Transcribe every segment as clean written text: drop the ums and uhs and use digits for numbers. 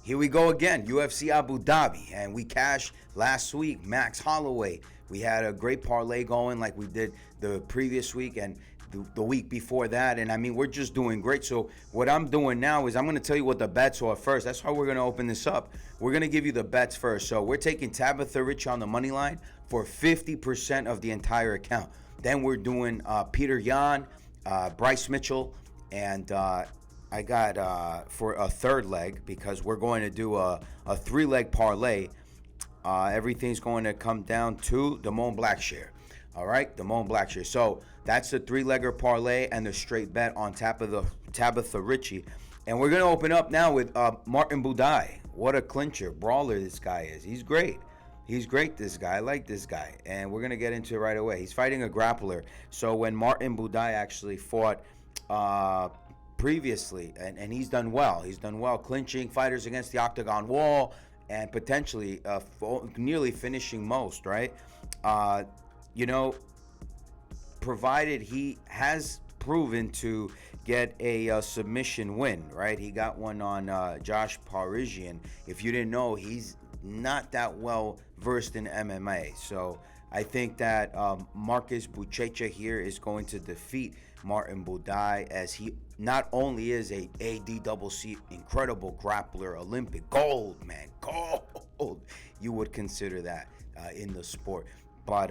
Here we go again, UFC Abu Dhabi, and we cashed last week. Max Holloway, we had a great parlay going like we did the previous week and the week before that, and I mean, we're just doing great. So what I'm doing now is I'm going to tell you what the bets are first. That's how we're going to open this up. We're going to give you the bets first. So we're taking Tabitha, Richie on the money line for 50% of the entire account. Then we're doing Peter Yan, Bryce Mitchell, and I got for a third leg, because we're going to do a 3-leg parlay. Everything's going to come down to the Momeov Blackshare. All right, the Momeov Blackshare. So that's the 3-legger parlay and the straight bet on Tabitha Richie. And we're going to open up now with Martin Budai. What a clincher, brawler this guy is. He's great. He's great, this guy. I like this guy. And we're going to get into it right away. He's fighting a grappler. So when Martin Budai actually fought previously, and he's done well. He's done well clinching fighters against the octagon wall and potentially nearly finishing most, right? Provided he has proven to get a submission win, right? He got one on Josh Parisian. If you didn't know, he's not that well versed in MMA. So I think that Marcus Buchecha here is going to defeat Martin Budai, as he not only is a ADCC incredible grappler, Olympic gold, man, gold. You would consider that in the sport. But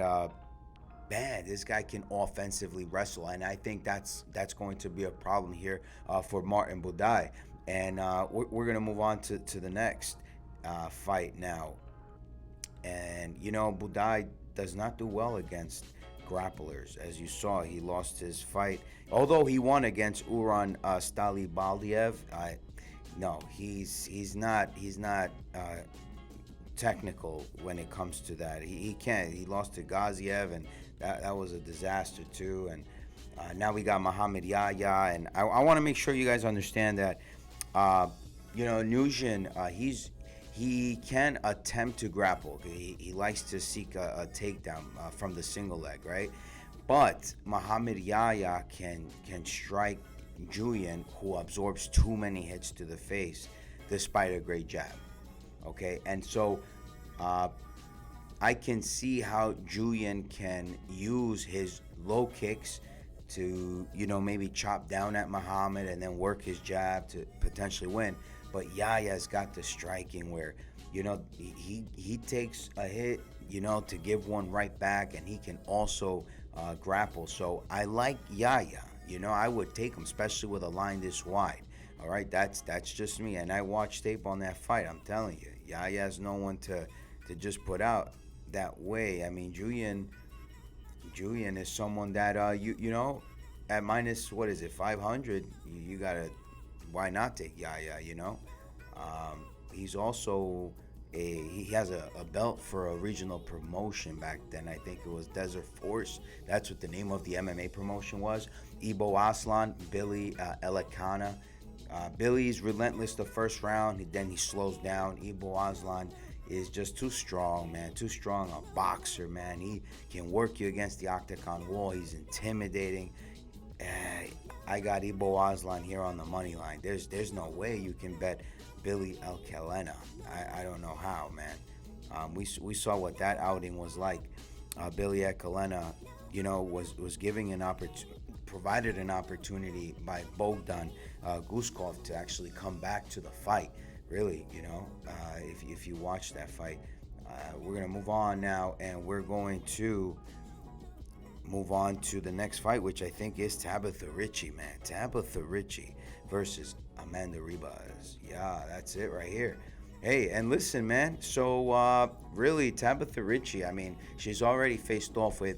man, this guy can offensively wrestle, and I think that's going to be a problem here for Martin Budai. And we're going to move on to the next fight now. And Budai does not do well against grapplers. As you saw, he lost his fight, although he won against Uran Stalibaliev. No, he's not technical when it comes to that. He can't. He lost to Gaziev, and that was a disaster too. And now we got Muhammad Yaya, and I want to make sure you guys understand that Nugent, he can attempt to grapple. He likes to seek a takedown from the single leg, right? But Muhammad Yaya can strike Julian, who absorbs too many hits to the face, despite a great jab. Okay, and so I can see how Julian can use his low kicks to, maybe chop down at Muhammad and then work his jab to potentially win. But Yaya's got the striking where, he takes a hit, to give one right back, and he can also grapple. So I like Yaya. I would take him, especially with a line this wide. All right, that's just me, and I watched tape on that fight. I'm telling you, Yaya's no one to just put out that way. I mean, Julian is someone that at minus, what is it, 500, you gotta, why not take Yaya? He's also he has a belt for a regional promotion back then. I think it was Desert Force. That's what the name of the MMA promotion was. Ibo Aslan, Billy Elikana. Billy's relentless the first round, then he slows down. Ibo Aslan is just too strong, man. Too strong, a boxer, man. He can work you against the octagon wall. He's intimidating. I got Ibo Aslan here on the money line. There's no way you can bet Billy Elikana. I don't know how, man. We saw what that outing was like. Billy Elikana, was giving provided an opportunity by Bogdan Guskov to actually come back to the fight. Really, if you watch that fight. We're going to move on now, and we're going to move on to the next fight, which I think is Tabitha Richie, man. Tabitha Richie versus Amanda Ribas. Yeah, that's it right here. Hey, and listen, man. So, really, Tabitha Richie, I mean, she's already faced off with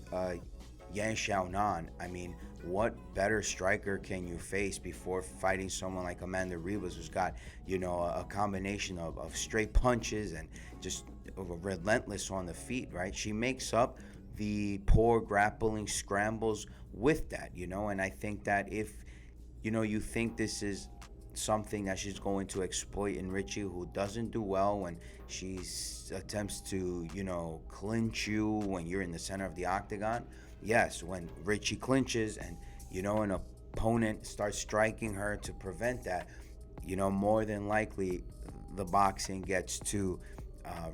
Yan Xiaonan. I mean, what better striker can you face before fighting someone like Amanda Ribas, who's got, a combination of straight punches and just relentless on the feet, right? She makes up the poor grappling scrambles with that, and I think that if, you think this is something that she's going to exploit in Richie, who doesn't do well when she attempts to, clinch you when you're in the center of the octagon. Yes, when Richie clinches and, an opponent starts striking her to prevent that, more than likely the boxing gets to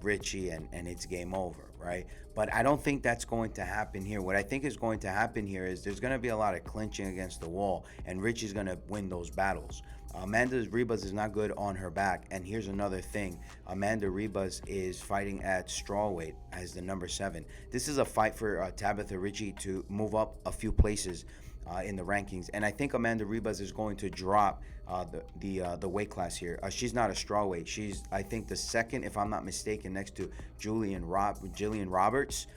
Richie, and it's game over, right? But I don't think that's going to happen here. What I think is going to happen here is there's going to be a lot of clinching against the wall, and Richie's going to win those battles. Amanda Ribas is not good on her back, and here's another thing. Amanda Ribas is fighting at strawweight as the number 7. This is a fight for Tabitha Richie to move up a few places in the rankings, and I think Amanda Ribas is going to drop the weight class here. She's not a strawweight. She's, I think, the second, if I'm not mistaken, next to Jillian Roberts.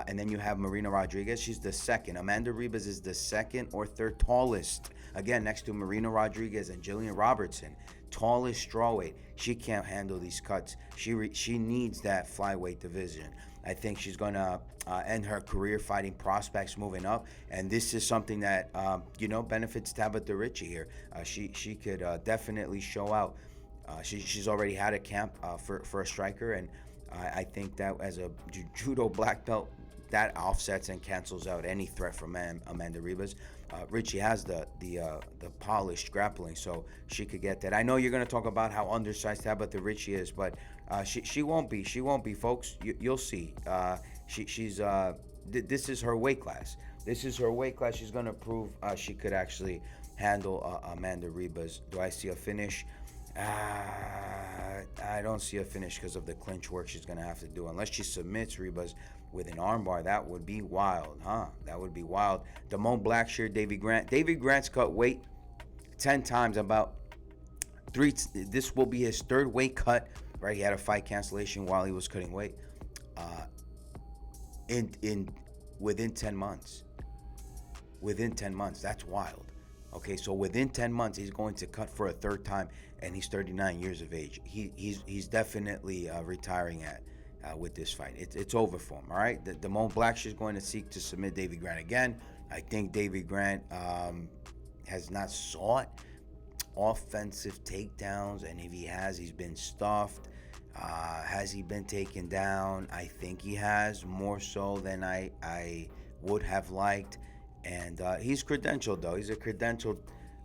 And then you have Marina Rodriguez. She's the second. Amanda Ribas is the second or third tallest. Again, next to Marina Rodriguez and Jillian Robertson. Tallest strawweight. She can't handle these cuts. She needs that flyweight division. I think she's going to end her career fighting prospects moving up. And this is something that, benefits Tabitha Richie here. She could definitely show out. She's already had a camp for a striker, and I think that as a judo black belt, that offsets and cancels out any threat from Amanda Ribas. Richie has the polished grappling, so she could get that. I know you're going to talk about how undersized Tabitha Richie is, but she won't be. She won't be, folks. You'll see. This is her weight class. This is her weight class. She's going to prove she could actually handle Amanda Ribas. Do I see a finish? I don't see a finish because of the clinch work she's going to have to do. Unless she submits Ribas with an armbar, that would be wild, huh? That would be wild. Damone Blackshear, Davy Grant. Davy Grant's cut weight 10 times, about 3. This will be his 3rd weight cut, right? He had a fight cancellation while he was cutting weight. Within 10 months. Within 10 months, that's wild. Okay, so within 10 months, he's going to cut for a 3rd time, and he's 39 years of age. He's definitely retiring with this fight. It's over for him, all right? Damone Blackshear is going to seek to submit Davy Grant again. I think Davy Grant has not sought offensive takedowns, and if he has, he's been stuffed. Has he been taken down? I think he has, more so than I would have liked. And he's credentialed, though. He's a credentialed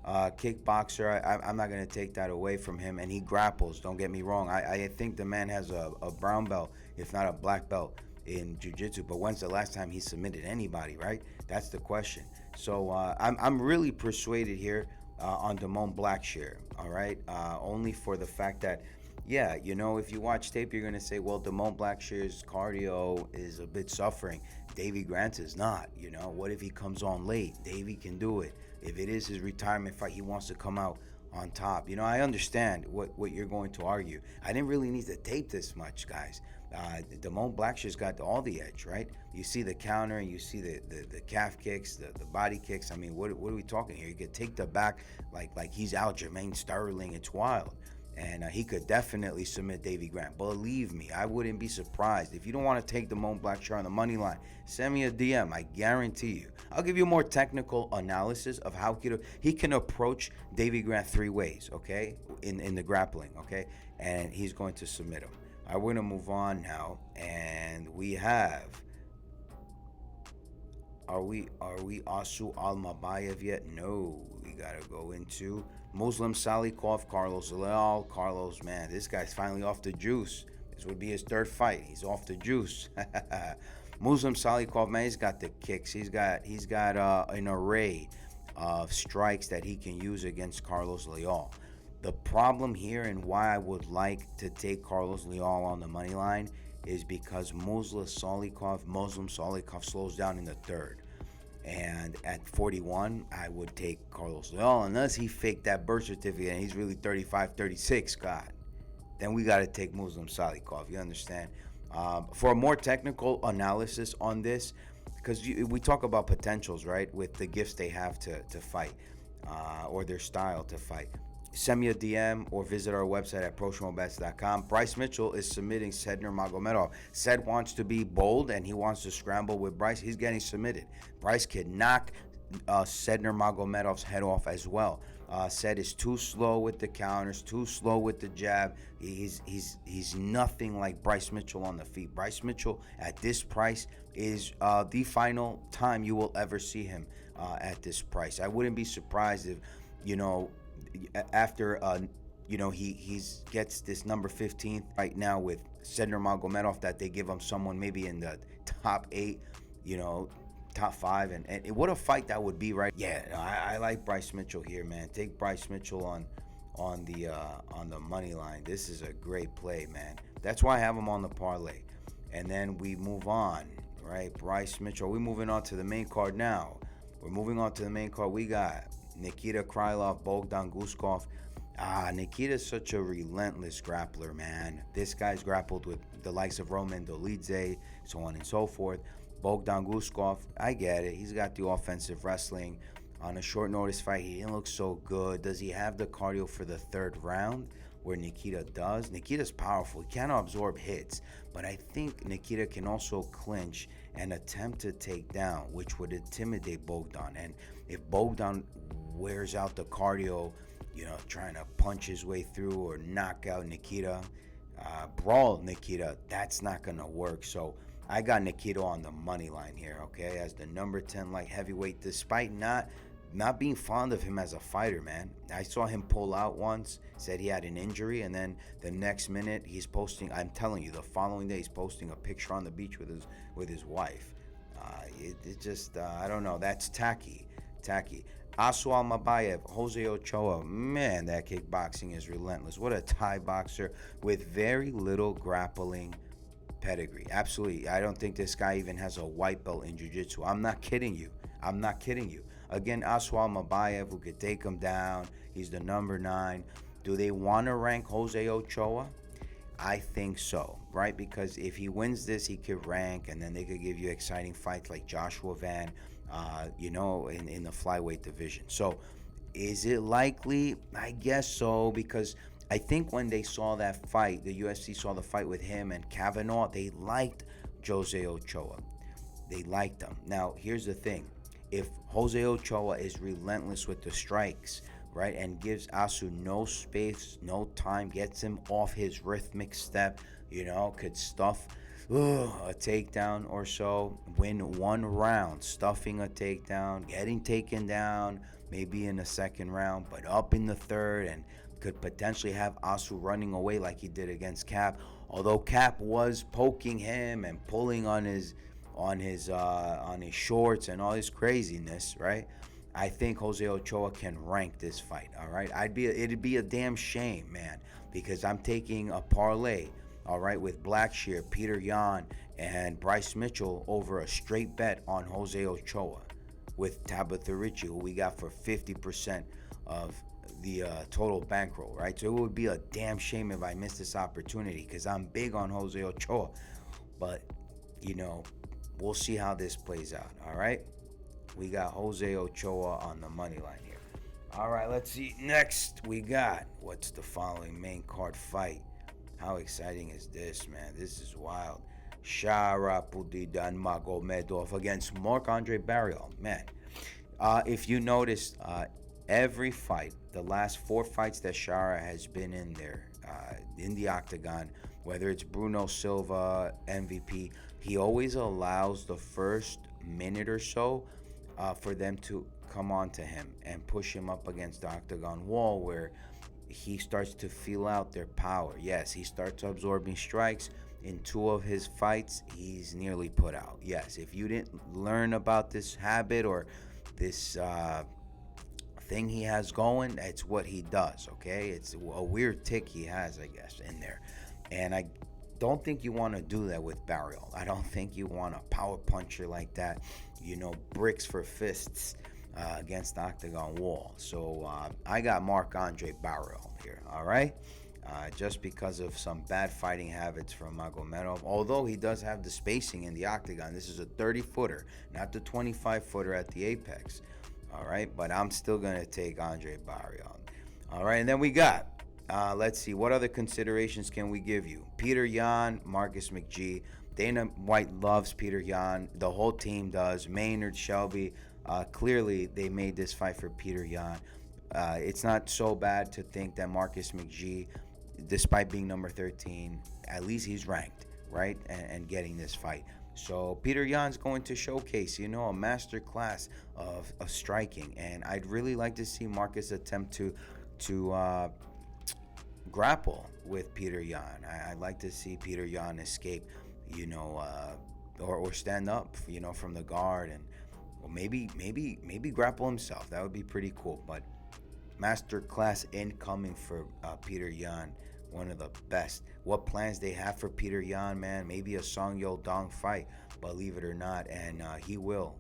kickboxer. I'm not going to take that away from him. And he grapples, don't get me wrong. I think the man has a brown belt, if not a black belt, in jiu-jitsu. But when's the last time he submitted anybody, right? That's the question. So I'm really persuaded here on Damone Blackshear, all right? Only for the fact that, yeah, if you watch tape, you're going to say, well, Damone Blackshear's cardio is a bit suffering. Davy Grant is not. What if he comes on late? Davy can do it. If it is his retirement fight, he wants to come out on top. I understand what you're going to argue. I didn't really need to tape this much, guys. Damone Blackshear's got all the edge, right? You see the counter, and you see the calf kicks, the body kicks. I mean, what are we talking here? You could take the back like he's Aljamain Sterling. It's wild. And he could definitely submit Davy Grant. Believe me, I wouldn't be surprised. If you don't want to take Damone Blackshear on the money line, send me a DM. I guarantee you. I'll give you more technical analysis of how he can approach Davy Grant 3 ways, okay, in the grappling, okay? And he's going to submit him. All right, we're going to move on now. And we have... Are we Asu Almabayev yet? No. We got to go into... Muslim Salikov, Carlos Leal. Carlos, man, this guy's finally off the juice. This would be his 3rd fight. He's off the juice. Muslim Salikov, man, he's got the kicks. He's got an array of strikes that he can use against Carlos Leal. The problem here, and why I would like to take Carlos Leal on the money line, is because Muslim Salikov slows down in the 3rd. And at 41, I would take Carlos Leal, unless he faked that birth certificate and he's really 35, 36. God, then we got to take Muslim Salikov. You understand? For a more technical analysis on this, because we talk about potentials, right, with the gifts they have to fight or their style to fight. Send me a DM or visit our website at proshimobets.com. Bryce Mitchell is submitting Sedar Magomedov. Sed wants to be bold and he wants to scramble with Bryce. He's getting submitted. Bryce can knock Sedar Magomedov's head off as well. Sed is too slow with the counters, too slow with the jab. He's nothing like Bryce Mitchell on the feet. Bryce Mitchell at this price is the final time you will ever see him at this price. I wouldn't be surprised if, after he's gets this number 15 right now with Sedar Magomedov, that they give him someone maybe in the top 8, top 5, and what a fight that would be, right? Yeah, I like Bryce Mitchell here, man. Take Bryce Mitchell on the money line. This is a great play, man. That's why I have him on the parlay. And then we move on, right? Bryce Mitchell. We're moving on to the main card now. We're moving on to the main card. We got Nikita Krylov, Bogdan Guskov. Nikita's such a relentless grappler, man. This guy's grappled with the likes of Roman Dolidze, so on and so forth. Bogdan Guskov, I get it. He's got the offensive wrestling. On a short notice fight, he didn't look so good. Does he have the cardio for the third round where Nikita does? Nikita's powerful. He can absorb hits, but I think Nikita can also clinch and attempt to take down, which would intimidate Bogdan. And if Bogdan wears out the cardio, trying to punch his way through or knock out Nikita, brawl Nikita, that's not going to work. So I got Nikita on the money line here, okay, as the number 10 light heavyweight, despite not being fond of him as a fighter, man. I saw him pull out once, said he had an injury, and then the next minute he's posting, I'm telling you, the following day he's posting a picture on the beach with his wife. It just, I don't know, that's tacky. Asu Almabayev, Jose Ochoa, man, that kickboxing is relentless. What a Thai boxer with very little grappling pedigree. Absolutely. I don't think this guy even has a white belt in jiu-jitsu. I'm not kidding you. Again, Asu Almabayev, who could take him down. He's the number 9. Do they want to rank Jose Ochoa? I think so, right? Because if he wins this, he could rank, and then they could give you exciting fights like Joshua Van, in the flyweight division. So is it likely? I guess so, because I think when they saw that fight, the UFC saw the fight with him and Kavanaugh, they liked Jose Ochoa. They liked him. Now, here's the thing. If Jose Ochoa is relentless with the strikes, right, and gives Asu no space, no time, gets him off his rhythmic step, could stuff a takedown or so, win one round, stuffing a takedown, getting taken down, maybe in the second round, but up in the third, and could potentially have Asu running away like he did against Cap. Although Cap was poking him and pulling on his shorts and all this craziness, right? I think Jose Ochoa can rank this fight, all right? It'd be a damn shame, man, because I'm taking a parlay, all right, with Blackshear, Peter Yan, and Bryce Mitchell over a straight bet on Jose Ochoa with Tabitha Richie, who we got for 50% of the total bankroll, right? So it would be a damn shame if I missed this opportunity, because I'm big on Jose Ochoa. But, we'll see how this plays out, all right? We got Jose Ochoa on the money line here. All right, let's see. Next, we got, what's the following main card fight? How exciting is this, man? This is wild. Sharapudidan Magomedov against Marc-Andre Bariel. Man, if you noticed, every fight, the last 4 fights that Shara has been in there, in the octagon, whether it's Bruno Silva, MVP, he always allows the first minute or so for them to come on to him and push him up against the octagon wall, where he starts to feel out their power. Yes, he starts absorbing strikes. In 2 of his fights, he's nearly put out. Yes, if you didn't learn about this habit or this thing he has going, it's what he does, okay? It's a weird tick he has, I guess, in there. And I don't think you want to do that with Bariel. I don't think you want a power puncher like that, bricks for fists against the octagon wall. So I got Marc-Andre Bariel here, all right? Just because of some bad fighting habits from Magomedov. Although he does have the spacing in the octagon. This is a 30-footer, not the 25-footer at the apex. All right, but I'm still going to take Andre Bariel. All right, and then we got, let's see, what other considerations can we give you? Peter Yan, Marcus McGee. Dana White loves Peter Yan. The whole team does. Maynard, Shelby. Clearly, they made this fight for Peter Yan. It's not so bad to think that Marcus McGee, despite being number 13, at least he's ranked, right? And getting this fight. So Peter Yan's going to showcase, a master class of striking. And I'd really like to see Marcus attempt to grapple with Peter Yan. I'd like to see Peter Yan escape, or stand up, from the guard, and or maybe grapple himself. That would be pretty cool. But masterclass incoming for Peter Yan, one of the best. What plans they have for Peter Yan, man? Maybe a Song Yodong fight, believe it or not, and he will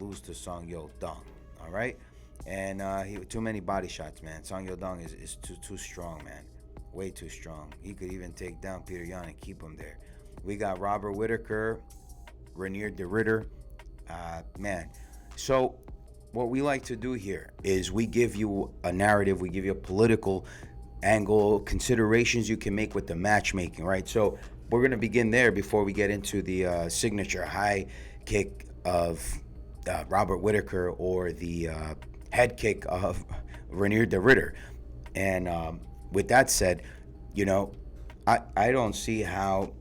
lose to Song Yodong. All right, and he too many body shots, man. Song Yodong is too strong, man. Way too strong. He could even take down Peter Yan and keep him there. We got Robert Whittaker, Reinier de Ridder, man. So what we like to do here is we give you a narrative, we give you a political angle, considerations you can make with the matchmaking, right? So we're going to begin there before we get into the signature high kick of Robert Whittaker, or the head kick of Reinier de Ridder. And with that said, I don't see how.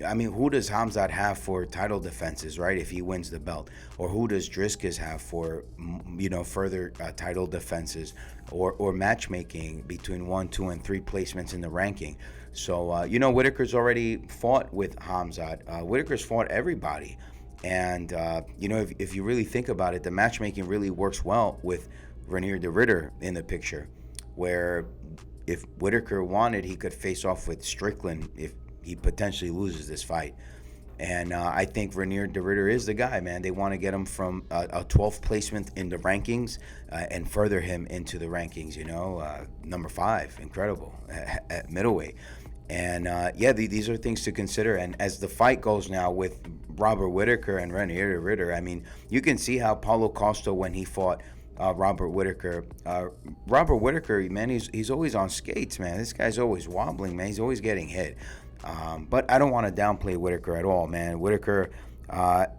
I mean, who does Khamzat have for title defenses, right, if he wins the belt? Or who does Driscus have for, further title defenses or matchmaking between 1, 2, and 3 placements in the ranking? So, Whittaker's already fought with Khamzat. Whittaker's fought everybody. And, if you really think about it, the matchmaking really works well with Reinier de Ridder in the picture, where if Whittaker wanted, he could face off with Strickland if he potentially loses this fight. And I think Reinier de Ridder is the guy, man. They want to get him from a 12th placement in the rankings and further him into the rankings, number 5, incredible, at middleweight. And these are things to consider. And as the fight goes now with Robert Whittaker and Reinier de Ridder, I mean, you can see how Paulo Costa, when he fought Robert Whittaker, man, he's always on skates, man. This guy's always wobbling, man. He's always getting hit. But I don't want to downplay Whittaker at all, man. Whittaker,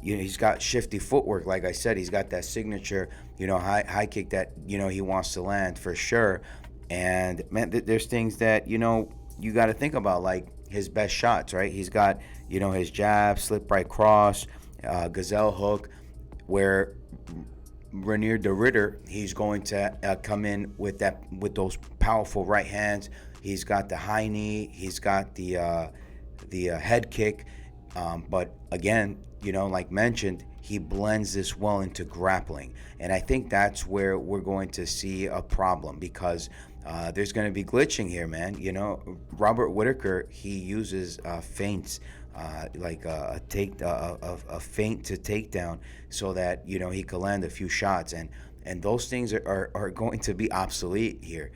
he's got shifty footwork. Like I said, he's got that signature, high kick that, he wants to land for sure. And, man, there's things that, you got to think about, like his best shots, right? He's got, his jab, slip right cross, gazelle hook, where Reinier de Ridder, he's going to come in with those powerful right hands. He's got the high knee. He's got the head kick. But again, like mentioned, he blends this well into grappling. And I think that's where we're going to see a problem, because there's going to be glitching here, man. Robert Whittaker, he uses feints, like a feint to takedown, so that he can land a few shots, and those things are going to be obsolete here.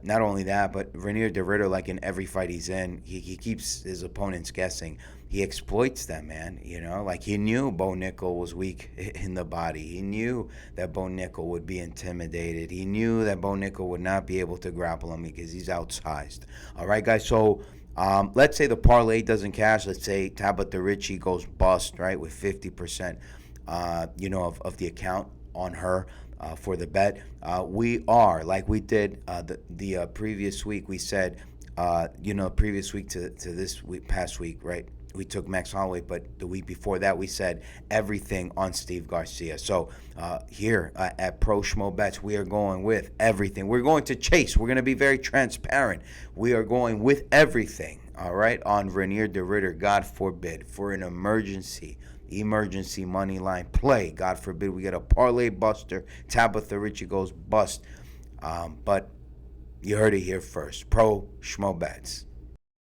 Not only that, but Reinier de Ridder, like in every fight he's in, he keeps his opponents guessing. He exploits them, man. Like he knew Bo Nickel was weak in the body. He knew that Bo Nickel would be intimidated. He knew that Bo Nickel would not be able to grapple him because he's outsized. All right, guys. So let's say the parlay doesn't cash. Let's say Tabitha Richie goes bust, right, with 50%, of the account on her. For the bet, we are, like we did the previous week. We said, previous week to this week, past week, right? We took Max Holloway, but the week before that, we said everything on Steve Garcia. So here at Pro Schmo Bets, we are going with everything. We're going to chase. We're going to be very transparent. We are going with everything, all right, on Reinier de Ridder, God forbid, for an emergency money line play. God forbid we get a parlay buster. Tabitha Richie goes bust. But you heard it here first. Pro Schmo Bets.